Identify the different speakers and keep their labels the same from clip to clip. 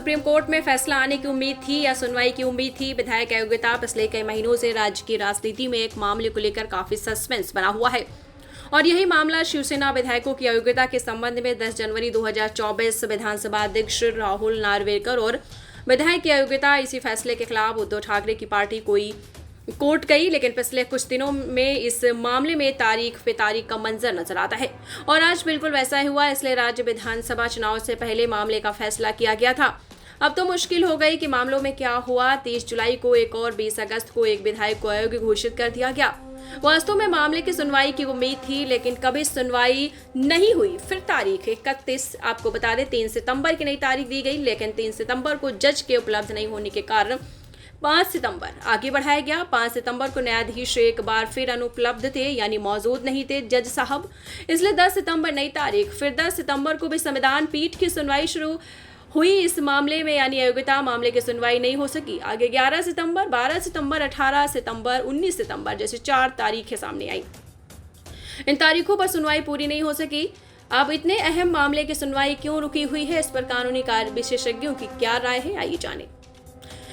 Speaker 1: Supreme court में फैसला आने की उम्मीद थी या सुनवाई की उम्मीद थी। विधायक अयोग्यता पिछले कई महीनों से राज्य की राजनीति में एक मामले को लेकर काफी सस्पेंस बना हुआ है और यही मामला शिवसेना विधायकों की अयोग्यता के संबंध में 10 जनवरी 2024 विधानसभा अध्यक्ष राहुल नार्वेकर और विधायक की अयोग्यता इसी फैसले के खिलाफ उद्धव ठाकरे की पार्टी कोर्ट गई। लेकिन पिछले कुछ दिनों में इस मामले में तारीख पे तारीख का मंजर नजर आता है और आज बिल्कुल वैसा ही हुआ। इसलिए राज्य विधानसभा चुनाव से पहले मामले का फैसला किया गया था। अब तो मुश्किल हो गई कि मामलों में क्या हुआ। 30 जुलाई को एक और 20 अगस्त को एक विधायक को अयोग्य घोषित कर दिया गया। वास्तव में मामले की सुनवाई की उम्मीद थी, लेकिन कभी सुनवाई नहीं हुई। फिर तारीख 31, आपको बता दें 3 सितंबर की नई तारीख दी गई, लेकिन 3 सितंबर को जज के उपलब्ध नहीं होने के कारण 5 सितंबर आगे बढ़ाया गया। 5 सितंबर को न्यायाधीश एक बार फिर अनुपलब्ध थे, यानी मौजूद नहीं थे जज साहब, इसलिए 10 सितंबर नई तारीख। फिर 10 सितंबर को भी संविधान पीठ की सुनवाई शुरू हुई इस मामले में, यानी अयोग्यता मामले की सुनवाई नहीं हो सकी। आगे 11 सितंबर, 12 सितंबर, 18 सितंबर, 19 सितंबर जैसे 4 तारीखें सामने आई। इन तारीखों पर सुनवाई पूरी नहीं हो सकी। अब इतने अहम मामले की सुनवाई क्यों रुकी हुई है, इस पर कानूनी कार्य विशेषज्ञों की क्या राय है, आइए जाने।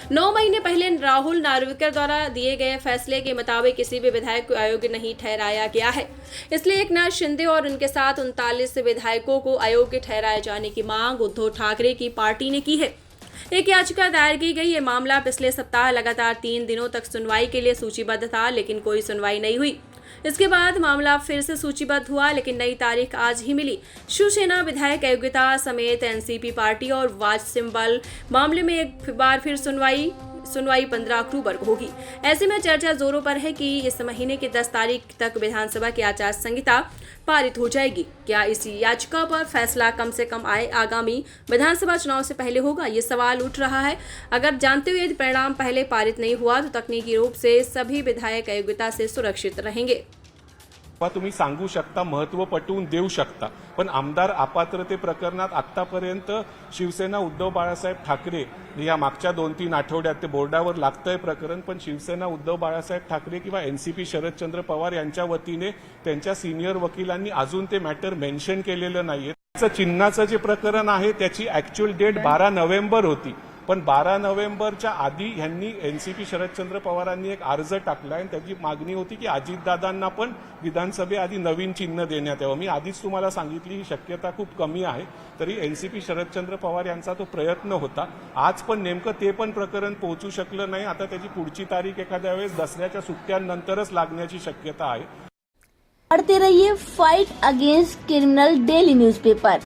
Speaker 1: 9 महीने पहले राहुल नार्वेकर द्वारा दिए गए फैसले के मुताबिक किसी भी विधायक को अयोग्य नहीं ठहराया गया है। इसलिए एकनाथ शिंदे और उनके साथ 39 विधायकों को अयोग्य ठहराए जाने की मांग उद्धव ठाकरे की पार्टी ने की है। एक याचिका दायर की गई। ये मामला पिछले सप्ताह लगातार 3 दिनों तक सुनवाई के लिए सूचीबद्ध था, लेकिन कोई सुनवाई नहीं हुई। इसके बाद मामला फिर से सूचीबद्ध हुआ, लेकिन नई तारीख आज ही मिली। शिवसेना विधायक अयोग्यता समेत एनसीपी पार्टी और वाच सिंबल मामले में एक बार फिर सुनवाई 15 अक्टूबर को होगी। ऐसे में चर्चा जोरों पर है कि इस महीने की 10 तारीख तक विधानसभा की आचार संहिता पारित हो जाएगी। क्या इस याचिका पर फैसला कम से कम आगामी विधानसभा चुनाव से पहले होगा, ये सवाल उठ रहा है। अगर जानते हुए यदि परिणाम पहले पारित नहीं हुआ तो तकनीकी रूप से सभी विधायक अयोग्यता से सुरक्षित रहेंगे।
Speaker 2: तुम्ही सांगू शकता, महत्व पटवून देऊ शकता, पण आमदार अपात्रते प्रकरणात आतापर्यंत शिवसेना उद्धव बाळासाहेब ठाकरे या मागच्या 2-3 आठवड्यात ते बोर्डावर लागतंय प्रकरण, पण शिवसेना उद्धव बाळासाहेब ठाकरे किंवा एनसीपी शरदचंद्र पवार यांच्या वतीने त्यांच्या सिनियर वकिलांनी अजून ते मॅटर मेन्शन केलेलं नाहीये। चिन्हाचं जे प्रकरण आहे त्याची ऍक्च्युअल डेट 12 नोव्हेंबर होती, पण 12 नोव्हेंबरच्या आधी यांनी एनसीपी शरदचंद्र पवारांनी एक अर्ज टाकला आणि त्याची मागणी होती की अजितदादांना पण विधानसभेआधी नवीन चिन्ह देण्यात यावं। मी आधीच तुम्हाला सांगितली ही शक्यता खूप कमी आहे, तरी एनसीपी शरदचंद्र पवार यांचा तो प्रयत्न होता। आज पण नेमकं ते पण प्रकरण पोहोचू शकलं नाही। आता त्याची पुढची तारीख एखाद्या वेळेस दसऱ्याच्या सुट्ट्यांनंतरच लागण्याची शक्यता आहे।
Speaker 3: पढ़ते रहिए fight against criminal daily newspaper.